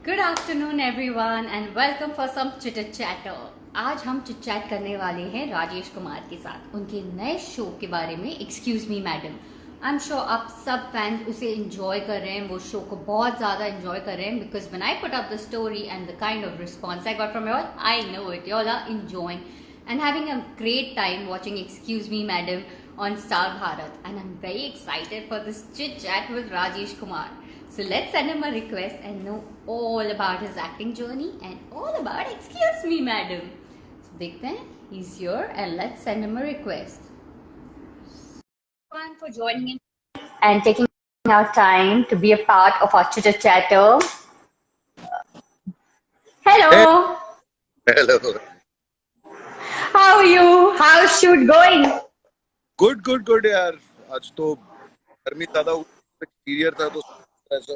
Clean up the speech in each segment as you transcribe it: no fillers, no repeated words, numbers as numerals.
Good afternoon everyone and welcome for some chit chatter. आज हम chit chat करने वाले हैं राजेश कुमार के साथ उनके नए शो के बारे में, excuse me madam. I am sure आप सब फैंस उसे एंजॉय कर रहे हैं, वो शो को बहुत ज़्यादा एंजॉय कर रहे हैं because when I put up the story and the kind of response I got from you all, I know it you all are enjoying and having a great time watching Excuse Me Madam on Star Bharat, and I'm very excited for this chit chat with Rajesh Kumar. So let's send him a request and know all about his acting journey and all about Excuse Me Madam. So देखते हैं, he's here and let's send him a request. Everyone for joining in and taking our time to be a part of our chitter chatter. Hey, Hello, hello. how are you? How's shoot going? Good यार। आज तो गर्मी ज्यादा हुई, exterior था तो ऐसा।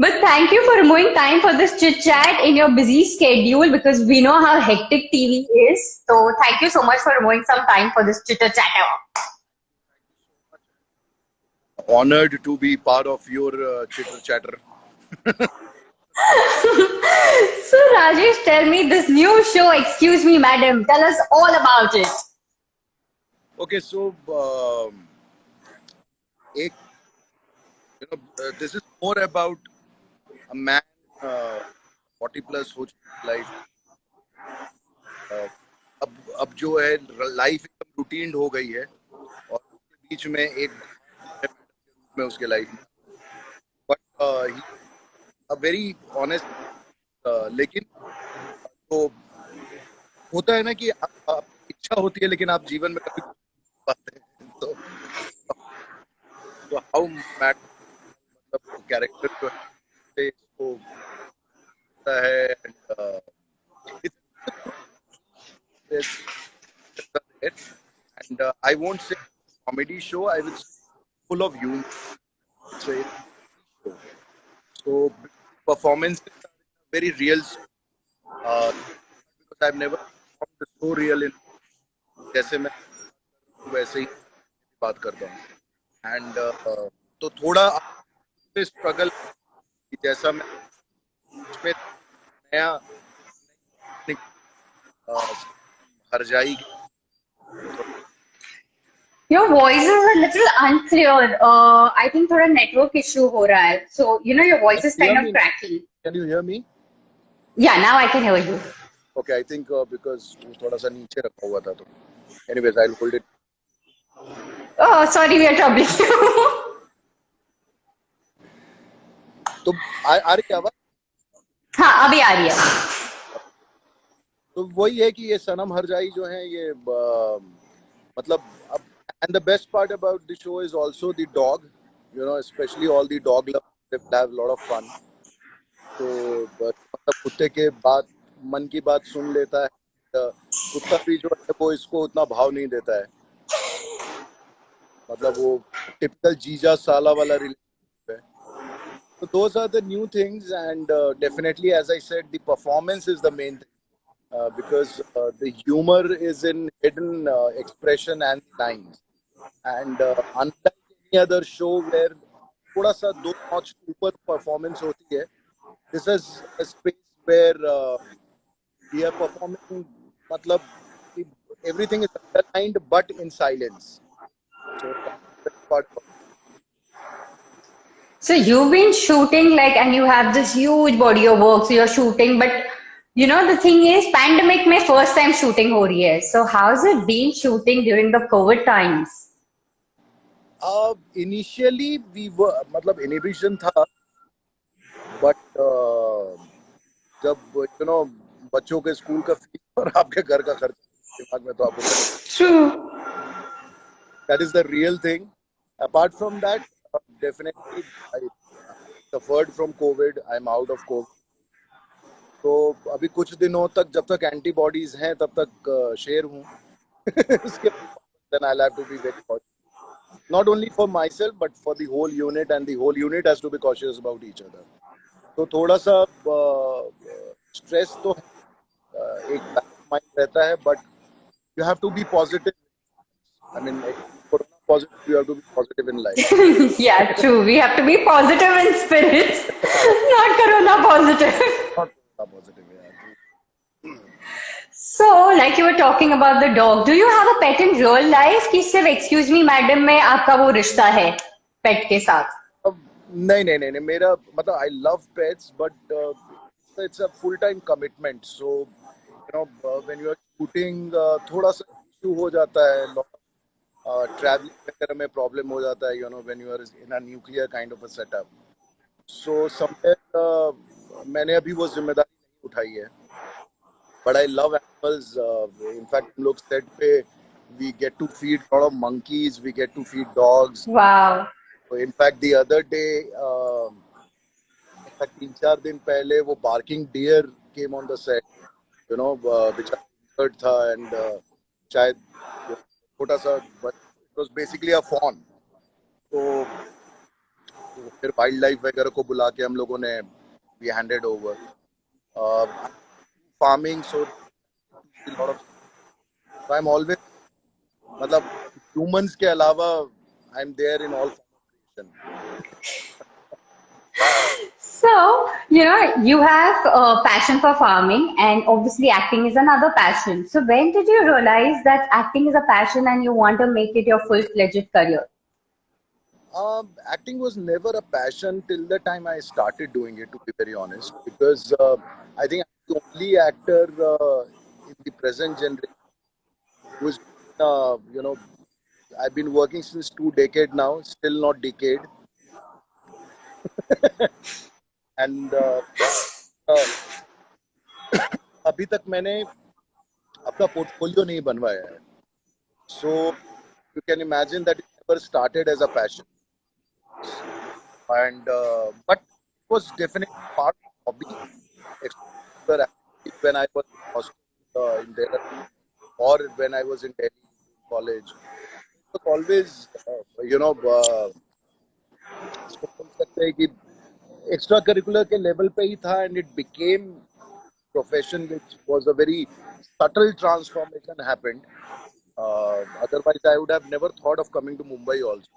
But thank you for removing time for this chit chat in your busy schedule because we know how hectic TV is. So thank you so much for removing some time for this chitter chatter. Honored to be part of your chitter chatter. So Rajesh, tell me this new show, Excuse Me Madam. Tell us all about it. Okay, so एक this is more about a man 40 plus हो चुकी life. अब जो है life एकदम routine हो गई है और उसके बीच में एक मैडम के रूप में उसके लाइफ में, बट अ वेरी ऑनेस्ट। लेकिन तो होता है ना कि आप इच्छा होती है लेकिन आप जीवन में कभी कुछ नहीं पाते हैं। तो हाउ मैट मतलब कैरेक्टर जो है इसको होता है and I won't say comedy show, I will full of humour. It's a show, so performance very real because I have never performed so real in, जैसे मैं वैसे ही बात करता हूँ। एंड तो थोड़ा स्ट्रगल जैसा मैं उसमें नया हर जाएगी। Your voice is a little unclear. I think थोड़ा network issue हो रहा है. So you know your voice is kind of cracky. Can you hear me? Yeah, now I can hear you. Okay, I think because थोड़ा सा नीचे रखा हुआ था तो anyways I'll hold it. Oh, sorry, we are troubling you. तो आ रही आवाज? हाँ, अभी आ रही है. तो वही है कि ये सनम हर जाई जो है ये मतलब अब, and the best part about the show is also the dog, you know, especially all the dog lovers, they have a lot of fun. तो मतलब कुत्ते के बात मन की बात सुन लेता है। कुत्ता भी जो है वो इसको उतना भाव नहीं देता है, मतलब वो टिपिकल जीजा साला वाला रिलेशनशिप है। So those are the new things, and definitely, as I said, the performance is the main thing. Because the humor is in hidden expression and lines, and unlike any other show where थोड़ा सा दो notch ऊपर performance होती है, this is a space where we are performing, मतलब everything is underlined but in silence. So that's the best part. So you've been shooting like, and you have this huge body of work. So you're shooting, but you know the thing is, pandemic में first time shooting हो रही है. So how's it been shooting during the COVID times? Initially we were मतलब inhibition था, but जब you know बच्चों के school का फीस और आपके घर का खर्चा दिमाग में तो आपको True. that is the real thing. Apart from that, definitely I suffered from COVID. I'm out of COVID. तो अभी कुछ दिनों तक जब तक एंटीबॉडीज हैं तब तक शेर हूँ। उसके then I'll have to be very cautious. Not only for myself but for the whole unit, and the whole unit has to be cautious about each other. तो थोड़ा सा स्ट्रेस तो एक माइंड रहता है, but you have to be positive. I mean corona positive. You have to be positive in life. Yeah, true. We have to be positive in spirits, not corona positive. Not positive. Yeah. So, like you were talking about the dog, do you have a pet in real life कि सिर्फ excuse me madam में आपका वो रिश्ता है pet के साथ? अब नहीं मेरा मतलब I love pets but it's a full time commitment so when you are shooting थोड़ा सा इशू हो जाता है ट्रैवलिंग वगैरह में प्रॉब्लम हो जाता है when you are in a nuclear kind of a setup so somewhere मैंने अभी वो जिम्मेदारी नहीं उठाई है but I love animals in fact हम लोग सेट पे we get to feed lot of monkeys we get to feed dogs Wow. in fact the other day in fact 3-4 दिन पहले वो barking deer came on the set which injured था and शायद छोटा सा but it was basically a fawn तो फिर wild life वगैरह को बुला के हम लोगों ने we handed over farming so a lot of so I'm always मतलब humans के अलावा I'm there in all So, you have a passion for farming, and obviously acting is another passion. So, when did you realize that acting is a passion and you want to make it your full-fledged career? Acting was never a passion till the time I started doing it, to be very honest, because I think I'm the only actor in the present generation who's, I've been working since 2 decades now, still not decade. And अभी तक मैंने अपना portfolio नहीं बनवाया है. So you can imagine that it never started as a passion. And but it was definitely part of hobby when I was in Delhi or when I was in Delhi college. It was always बोल सकते हैं कि extra curricular के level पे ही था and it became profession which was a very subtle transformation happened. Otherwise I would have never thought of coming to Mumbai also.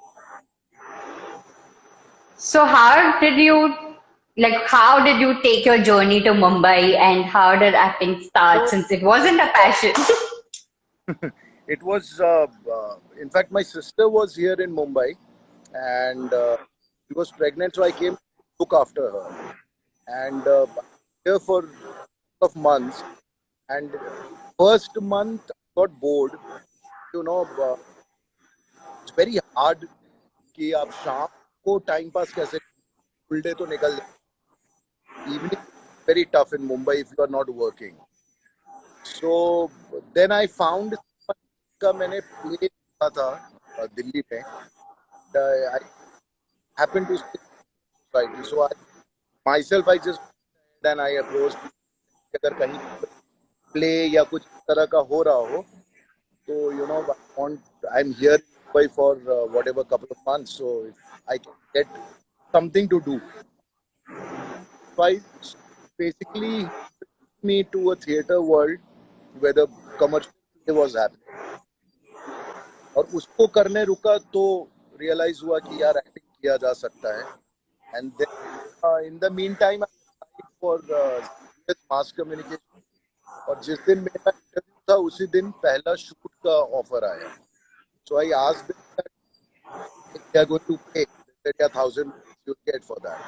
So, how did you take your journey to Mumbai, and how did acting start since it wasn't a passion? It was, in fact, my sister was here in Mumbai and she was pregnant, so I came to look after her. And here for a couple of months. And first month, I got bored. It's very hard कि आप शाम को time pass कैसे full day तो निकल evening very tough in Mumbai if you are not working. So then I found का मैंने play किया था दिल्ली में. I happened to stay society. So I myself I just then I approached अगर कहीं प्ले या कुछ तरह का हो रहा हो तो I'm here for whatever couple of months, so if I can get something to do. So I basically me to a theater world where the commercial play was happening. और उसको करने रुका तो रियलाइज हुआ कि यार एक्टिंग किया जा सकता है. And then in the mean time I applied for mass communication और जिस दिन मेरा इंटरव्यू था उसी दिन पहला शूट का ऑफर आया. So I asked them that they are going to pay 10,000 you get for that.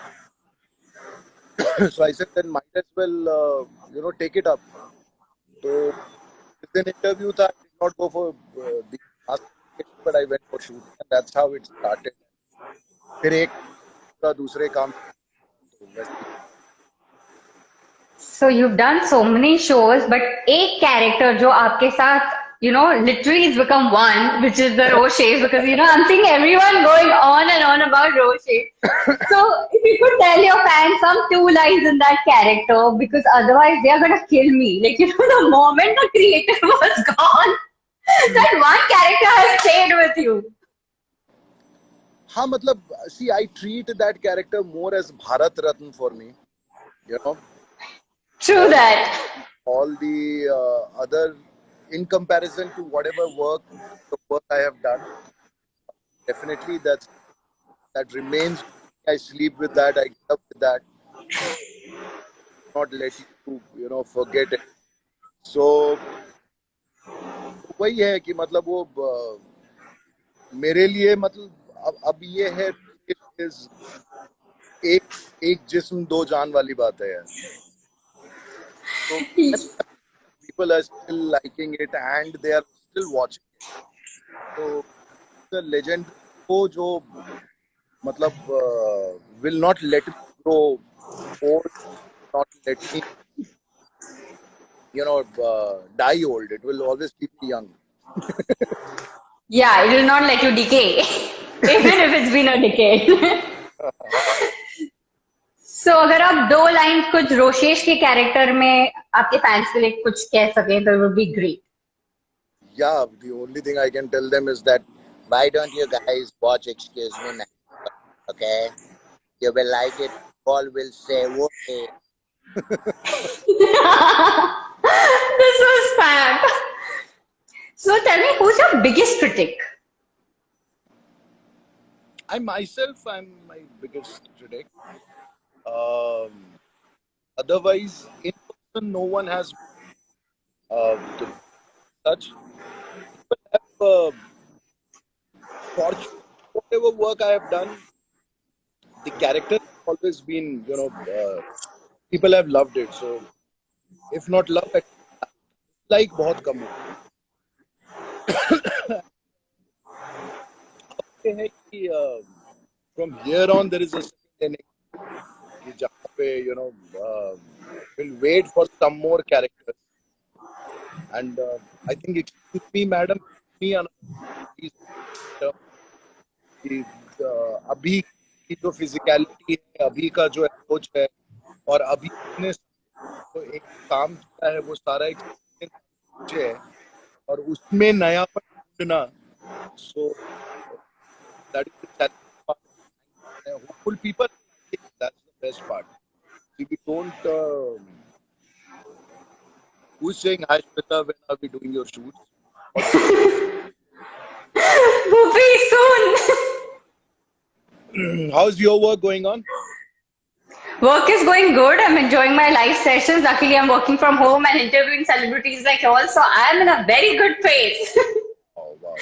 So I said then might as well take it up. So जिस दिन इंटरव्यू था I did not go for the but I went for shooting and that's how it started. फिर एक दूसरे काम. So you've done so many shows, but एक character जो आपके साथ literally it's become one, which is the Roches, because I'm seeing everyone going on and on about Roches. So if you could tell your fans some 2 lines in that character, because otherwise they are gonna kill me. Like the moment the creator was gone, that one character has stayed with you. हाँ मतलब see I treat that character more as Bharat Ratna for me. True that. All the other in comparison to whatever work I have done, definitely that remains. I sleep with that. I get up with that. Not let you forget it. So वही है कि मतलब वो मेरे लिए मतलब अब ये है is एक एक जिस्म दो जान वाली बात है यार. So people are still liking it and they are still watching it. So the legend को जो मतलब will not let me grow old, not let me die old. It will always keep me young. Yeah, it will not let you decay, even if it's been a decade. So, अगर आप दो line कुछ रोशेश के character में आपके fans के लिए कुछ कह सकें तो it would be great. Yeah, the only thing I can tell them is that why don't you guys watch Excuse Me Now? Okay, you will like it. All will say, okay. This was fab. So tell me, who's your biggest critic? I'm my biggest critic. Otherwise, in person, no one has to touch. But fortune, whatever work I have done, the character has always been, people have loved it. So, if not love, like बहुत कम हो. है कि from here on there is a second inning कि जहाँ पे we'll wait for some more characters and I think Excuse Me Madam me कि अभी की जो फिजिकलिटी है अभी का जो अप्रोच है और अभी ने तो एक काम किया है वो सारा एक्सपीरियंस है और उसमें नयापन ढूंढना so that is the challenge part. Hopeful people, I think that's the best part. If we don't, who's saying hi Shweta, when are we doing your shoots? Very soon. How's your work going on? Work is going good. I'm enjoying my live sessions. Luckily, I'm working from home and interviewing celebrities like you all, so I'm in a very good phase. Oh wow.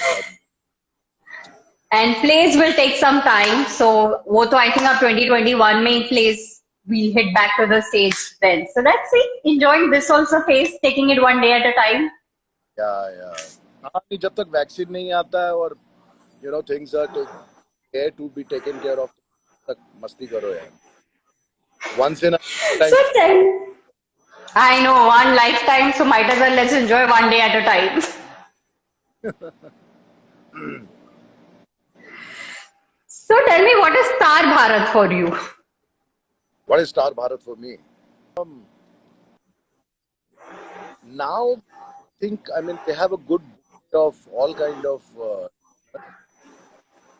And plays will take some time. So, वो तो I think अब 2021 में plays we'll hit back to the stage then. So let's see. Enjoying this also phase, taking it one day at a time. Yeah. हाँ नहीं जब तक vaccine नहीं आता है और things are there to be taken care of तक मस्ती करो यार. Once in a lifetime. So then, I know one lifetime, so might as well let's enjoy one day at a time. So tell me, what is Star Bharat for you? What is Star Bharat for me? Now, I mean, they have a good of all kind of,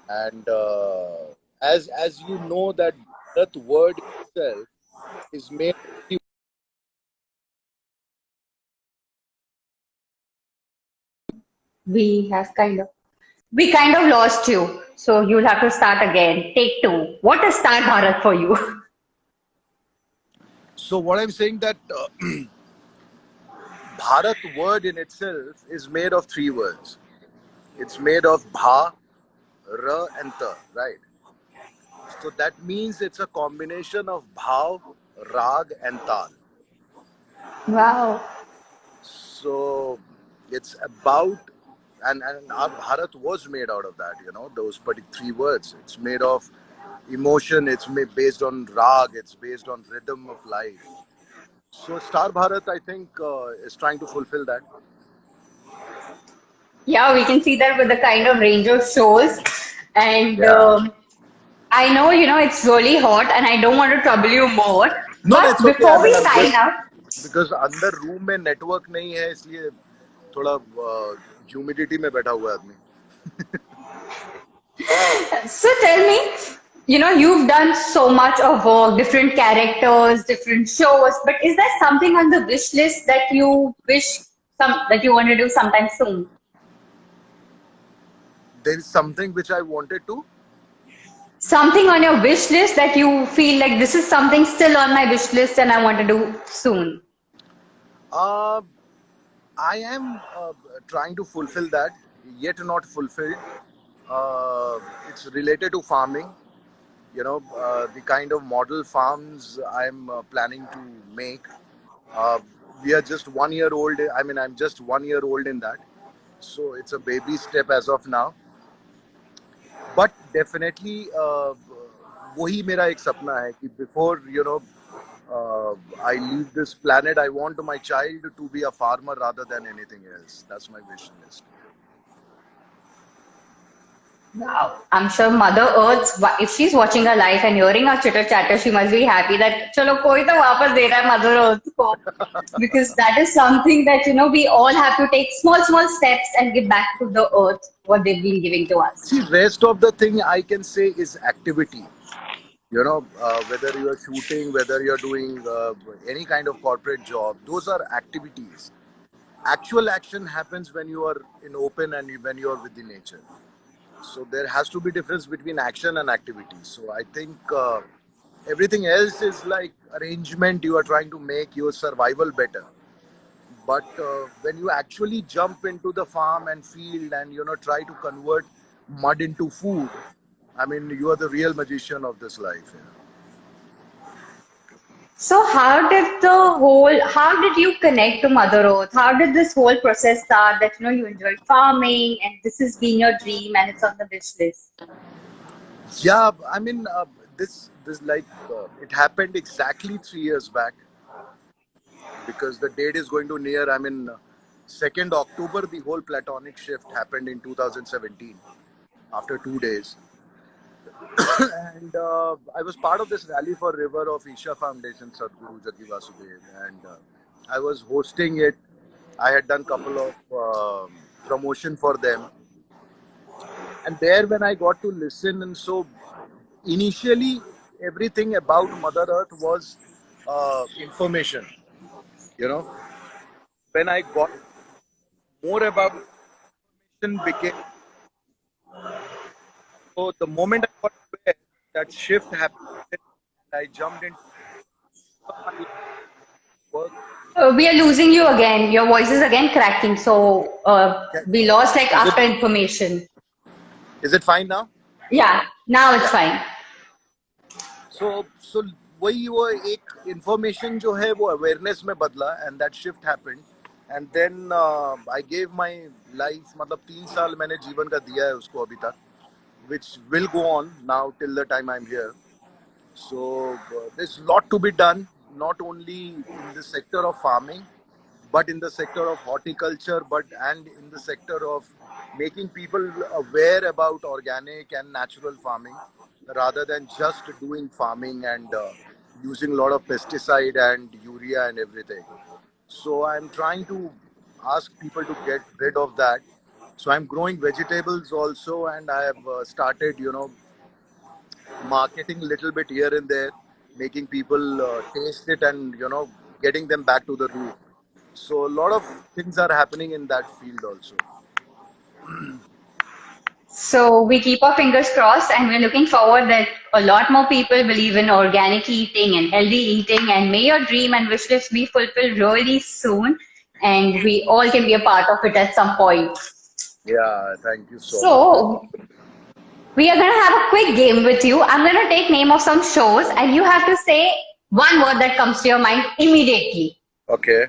and as you know that Bharat word itself is made. We kind of lost you. So you'll have to start again. Take two. What is Star Bharat for you? So what I'm saying that Bharat word in itself is made of three words. It's made of Bha, Ra and Ta, right? So that means it's a combination of Bhav, Rag and Tal. Wow. So it's about, and our Bharat was made out of that, those three words. It's made of emotion, it's based on Rag, it's based on rhythm of life. So Star Bharat, I think, is trying to fulfill that. Yeah, we can see that with the kind of range of shows. And Yeah. I know, it's really hot and I don't want to trouble you more. No, But it's okay. before I mean, we I'm sign just out, because अंदर room में network नहीं है इसलिए थोड़ा humidity में बैठा हुआ है आदमी. so tell me, you've done so much of work, different characters, different shows, but is there something on the wish list that you wish that you want to do sometime soon? there is something which I wanted to. Something on your wish list that you feel like this is something still on my wish list and I want to do soon. Uh, I am trying to fulfill that, yet not fulfilled. It's related to farming. The kind of model farms I'm planning to make. Uh, we are just 1 year old. I mean, I'm just 1 year old in that. So it's a baby step as of now. But definitely, वही मेरा एक सपना है कि before I leave this planet, I want my child to be a farmer rather than anything else. That's my wish list. Wow. I'm sure Mother Earth, if she's watching her life and hearing our chitter chatter, she must be happy that chalo koi to वापस दे रहा है Mother Earth को. Because that is something that, we all have to take small steps and give back to the earth what they've been giving to us. See, rest of the thing I can say is activity. Whether you are shooting, whether you're doing any kind of corporate job, those are activities. Actual action happens when you are in open and when you are with the nature. So there has to be difference between action and activity. So I think everything else is like arrangement. You are trying to make your survival better. But when you actually jump into the farm and field and try to convert mud into food, I mean, you are the real magician of this life. So how did you connect to Mother Earth? How did this whole process start that, you enjoyed farming and this has been your dream and it's on the wish list? Yeah, I mean, this it happened exactly 3 years back because the date is going to near. I mean, 2nd October, the whole platonic shift happened in 2017 after 2 days. And I was part of this rally for River of Isha Foundation, Sadhguru Jaggi Vasudev, and I was hosting it. I had done a couple of promotion for them, and there when I got to listen, and so initially everything about Mother Earth was information. When I got more about information became. So the moment I got aware that shift happened, I jumped into work. We are losing you again. Your voice is again cracking. So we lost like after information. Is it fine now? Yeah, now it's fine. So वही वो एक information जो है वो awareness में बदला and that shift happened and then I gave my life मतलब 3 साल मैंने जीवन का दिया है उसको अभी तक which will go on now till the time I'm here. So there's a lot to be done, not only in the sector of farming, but in the sector of horticulture, and in the sector of making people aware about organic and natural farming, rather than just doing farming and using a lot of pesticide and urea and everything. So I'm trying to ask people to get rid of that. So I'm growing vegetables also, and I have started, marketing a little bit here and there, making people taste it and, getting them back to the root. So a lot of things are happening in that field also. So we keep our fingers crossed and we're looking forward that a lot more people believe in organic eating and healthy eating, and may your dream and wish list be fulfilled really soon and we all can be a part of it at some point. Yeah, thank you so much. So we are going to have a quick game with you. I'm going to take name of some shows and you have to say one word that comes to your mind immediately. Okay.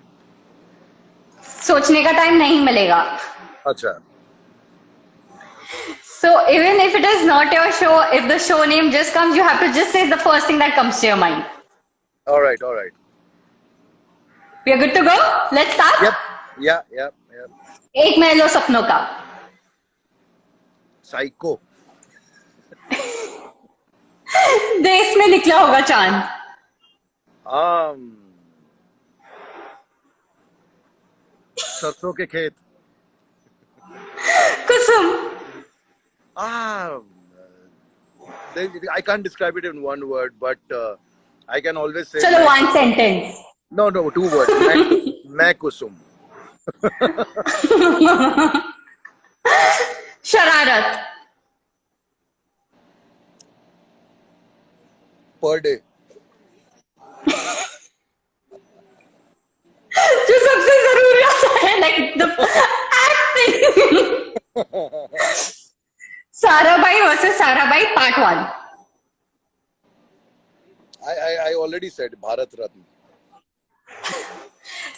सोचने का time नहीं मिलेगा. Acha. So even if it is not your show, if the show name just comes, you have to just say the first thing that comes to your mind. All right. We are good to go? Let's start? Yep. Yeah. एक महल लो सपनों का. Psycho. देश में निकला होगा चांद. सरसों के खेत. कुसुम. I can't describe it in one word, but I can always say. चलो one sentence. No, 2 words. मैं कुसुम. शरारत. per day. जो सबसे जरूरी होता है, like the acting. Sarabhai versus Sarabhai part 1. I already said Bharat Ratna.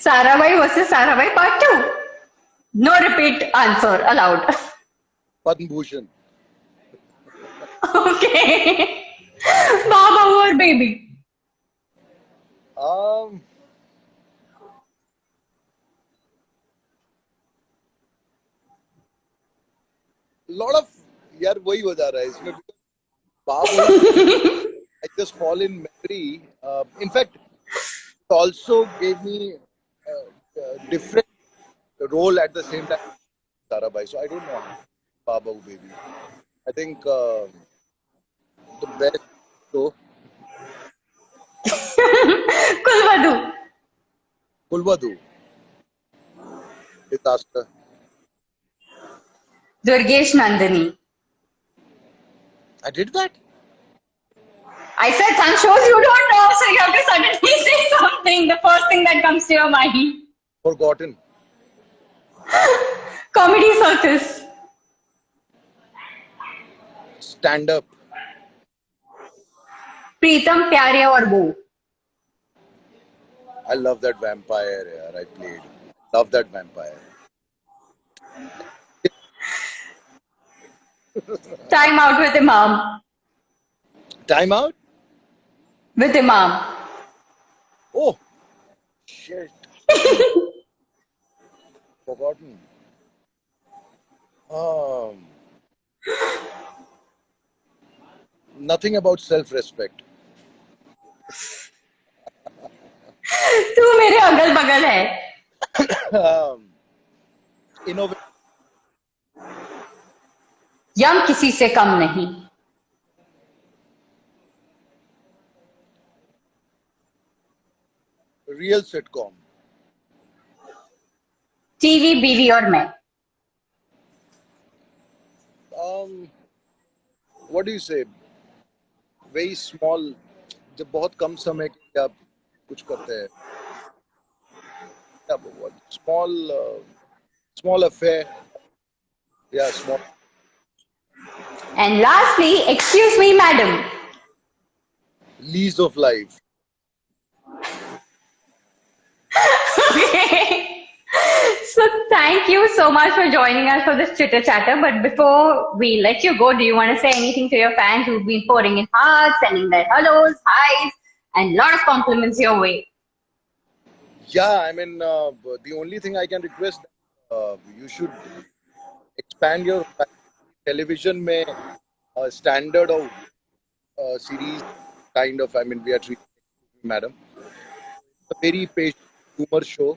Sarabhai versus Sarabhai part 2. No repeat answer allowed. Padma Bhushan. Okay. Baba or baby? Lot of यार वही हो जा रहा है इसमें. बाप I just fall in memory. In fact, it also gave me different role at the same time. Sarabhai. So I don't know. Baba baby. I think the best show. कुलवधु. Kulvadu. Disaster. Durgesh Nandini. I did that. I said some shows you don't know, so you have to suddenly say something. The first thing that comes to your mind. Forgotten. Comedy Circus. Stand up. प्रीतम प्यारे और वो. I love that vampire. Yeah, I played. Love that vampire. Time out with Imam. Time out. With Imam. Oh, shit. Forgotten. Nothing about self-respect. तू मेरे अगल बगल है. Innovative. यम किसी से कम नहीं. Real sitcom. टीवी बीवी और मैं. What do you say? Very small. जब बहुत कम समय के लिए आप कुछ करते हैं. Small affair. Yeah, small. And lastly, excuse me, madam. Lease of life. Okay. So thank you so much for joining us for this chitter chatter. But before we let you go, do you want to say anything to your fans who've been pouring in hearts, sending their hellos, highs, and lot of compliments your way? Yeah, I mean, the only thing I can request, you should expand your television में standard of series kind of. I mean, we are treating madam. It's a very patient humor show.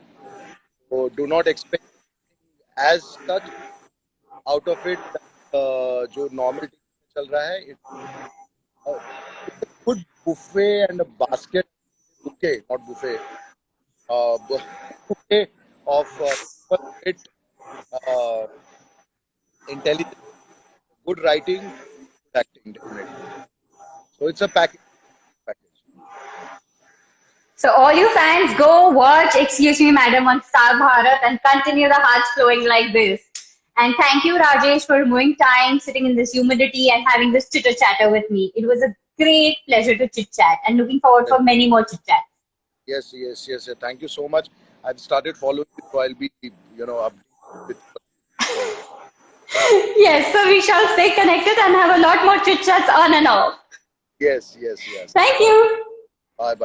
So do not expect as such out of it. जो normal चल रहा है, it's a good buffet and a basket bouquet, not buffet. Bouquet of great intelligence, good writing, good acting, definitely. So it's a package. So all you fans, go watch Excuse Me Madam on Star Bharat and continue the hearts flowing like this. And thank you, Rajesh, for removing time, sitting in this humidity and having this chitter chatter with me. It was a great pleasure to chit chat and looking forward for many more chit chats. Yes. Thank you so much. I've started following you, so I'll be, up with. Yes, so we shall stay connected and have a lot more chit chats on and off. Yes. Thank you. Bye.